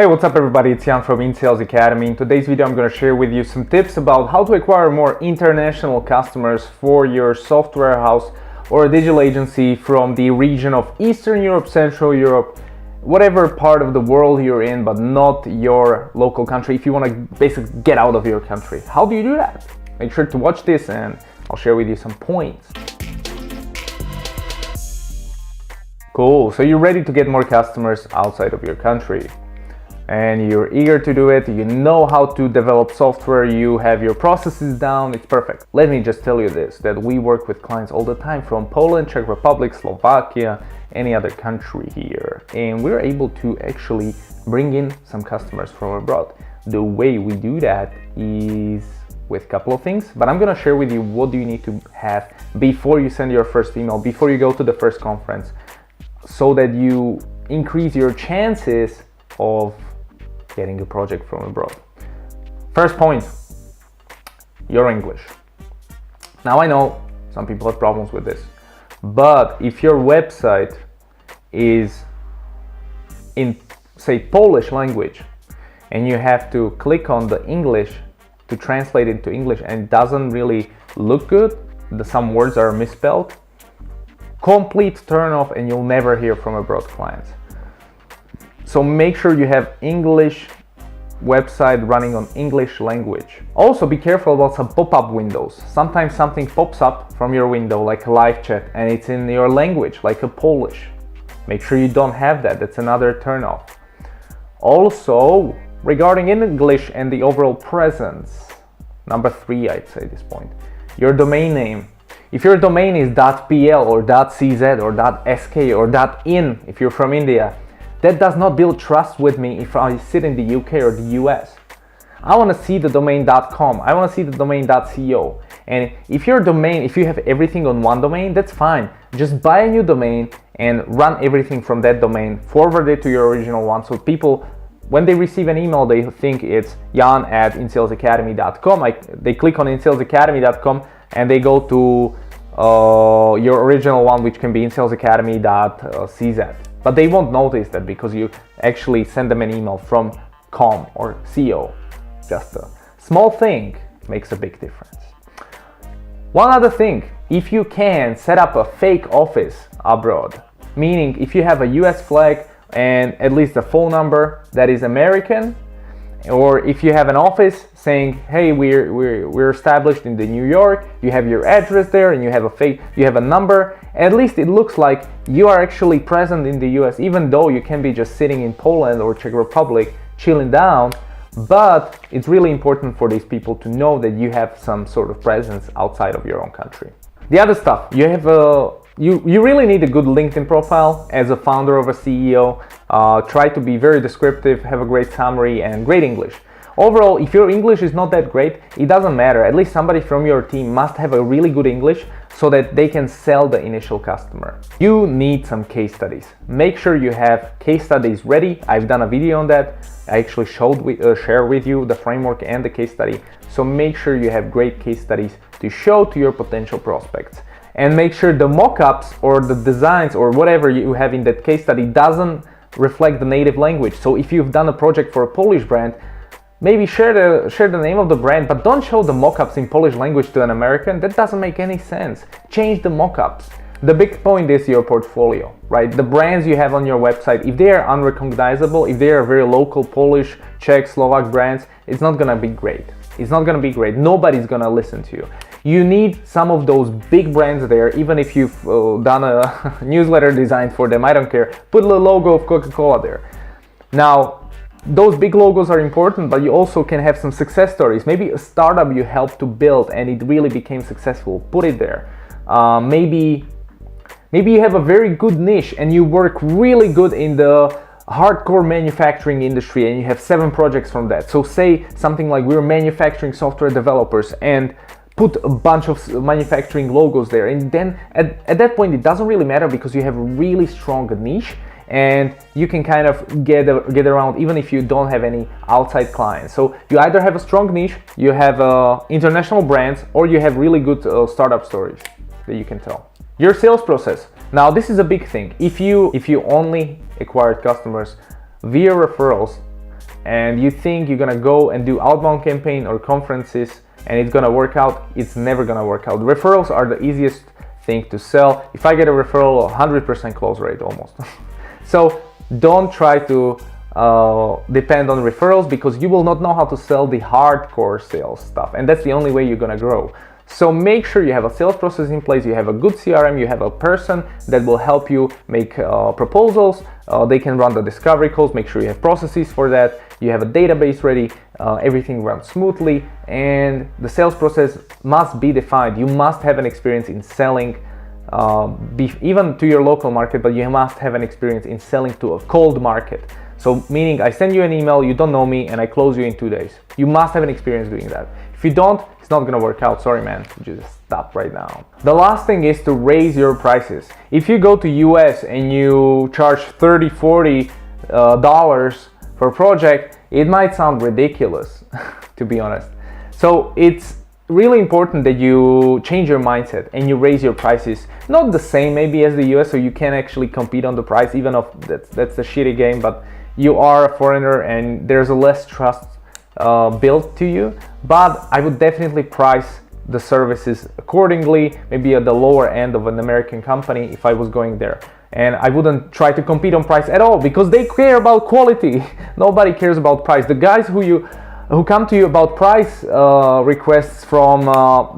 Hey, what's up everybody, it's Jan from InSales Academy. In today's video I'm going to share with you some tips about how to acquire more international customers for your software house or a digital agency from the region of Eastern Europe, Central Europe, whatever part of the world you're in, but not your local country, if you want to basically get out of your country. How do you do that? Make sure to watch this and I'll share with you some points. Cool, so you're ready to get more customers outside of your country. And you're eager to do it, you know how to develop software, you have your processes down, it's perfect. Let me just tell you this, that we work with clients all the time from Poland, Czech Republic, Slovakia, any other country here. And we're able to actually bring in some customers from abroad. The way we do that is with a couple of things, but I'm gonna share with you what do you need to have before you send your first email, before you go to the first conference, so that you increase your chances of getting a project from abroad. First point, your English. Now I know some people have problems with this, but if your website is in, say, Polish language, and you have to click on the English to translate it to English and it doesn't really look good, some words are misspelled, complete turn off and you'll never hear from abroad clients. So make sure you have English website running on English language. Also be careful about some pop-up windows. Sometimes something pops up from your window like a live chat and it's in your language like a Polish. Make sure you don't have that, that's another turn off. Also, regarding English and the overall presence, number 3 I'd say at this point, your domain name. If your domain is .pl or .cz or .sk or .in if you're from India, that does not build trust with me if I sit in the UK or the US. I want to see the domain .com, I want to see the domain .co. And if your domain, if you have everything on one domain, that's fine. Just buy a new domain and run everything from that domain, forward it to your original one, so people, when they receive an email, they think it's jan@insalesacademy.com. They click on insalesacademy.com and they go to your original one, which can be insalesacademy.cz. But they won't notice that because you actually send them an email from com or co. Just a small thing makes a big difference. One other thing, if you can set up a fake office abroad, meaning if you have a US flag and at least a phone number that is American, or if you have an office saying, hey, we're established in the New York, you have your address there and you have a number, at least it looks like you are actually present in the US, even though you can be just sitting in Poland or Czech Republic chilling down. But it's really important for these people to know that you have some sort of presence outside of your own country. The other stuff, you really need a good LinkedIn profile as a founder of a CEO. Try to be very descriptive, have a great summary and great English. Overall, if your English is not that great, it doesn't matter. At least somebody from your team must have a really good English so that they can sell the initial customer. You need some case studies. Make sure you have case studies ready. I've done a video on that. I actually share with you the framework and the case study. So make sure you have great case studies to show to your potential prospects. And make sure the mock-ups or the designs or whatever you have in that case study doesn't reflect the native language. So if you've done a project for a Polish brand, maybe share the name of the brand, but don't show the mock-ups in Polish language to an American. That doesn't make any sense. Change the mock-ups. The big point is your portfolio, right? The brands you have on your website, if they are unrecognizable, if they are very local Polish, Czech, Slovak brands, it's not gonna be great. It's not gonna be great. Nobody's gonna listen to you. You need some of those big brands there, even if you've done a newsletter design for them, I don't care. Put the logo of Coca-Cola there. Now, those big logos are important, but you also can have some success stories. Maybe a startup you helped to build and it really became successful. Put it there. Maybe you have a very good niche and you work really good in the hardcore manufacturing industry and you have 7 projects from that. So say something like we're manufacturing software developers and put a bunch of manufacturing logos there, and then at that point it doesn't really matter because you have a really strong niche and you can kind of get around even if you don't have any outside clients. So you either have a strong niche, you have international brands, or you have really good startup stories that you can tell. Your sales process. Now this is a big thing. If you only acquired customers via referrals, and you think you're gonna go and do outbound campaign or conferences and it's gonna work out, it's never gonna work out. Referrals are the easiest thing to sell. If I get a referral, 100% close rate almost. So don't try to depend on referrals, because you will not know how to sell the hardcore sales stuff, and that's the only way you're gonna grow. So make sure you have a sales process in place, you have a good CRM, you have a person that will help you make proposals, they can run the discovery calls, make sure you have processes for that, you have a database ready, everything runs smoothly, and the sales process must be defined. You must have an experience in selling, even to your local market, but you must have an experience in selling to a cold market. So meaning I send you an email, you don't know me, and I close you in 2 days. You must have an experience doing that. If you don't, it's not gonna work out. Sorry man, just stop right now. The last thing is to raise your prices. If you go to US and you charge $30, $40 for a project, it might sound ridiculous, to be honest. So it's really important that you change your mindset and you raise your prices. Not the same maybe as the US, so you can actually compete on the price, even if that's a shitty game, but you are a foreigner and there's a less trust built to you. But I would definitely price the services accordingly, maybe at the lower end of an American company if I was going there. And I wouldn't try to compete on price at all, because they care about quality. Nobody cares about price. The guys who come to you about price requests from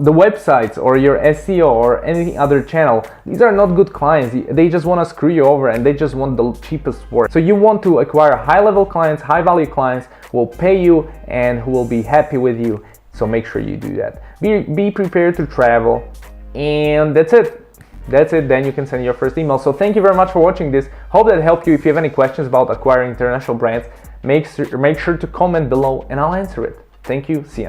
the websites or your SEO or any other channel, these are not good clients. They just want to screw you over and they just want the cheapest work. So you want to acquire high-level clients, high-value clients who will pay you and who will be happy with you. So make sure you do that. Be prepared to travel, and that's it. Then you can send your first email. So thank you very much for watching this. Hope that helped you. If you have any questions about acquiring international brands, make sure to comment below and I'll answer it. Thank you. See you next time.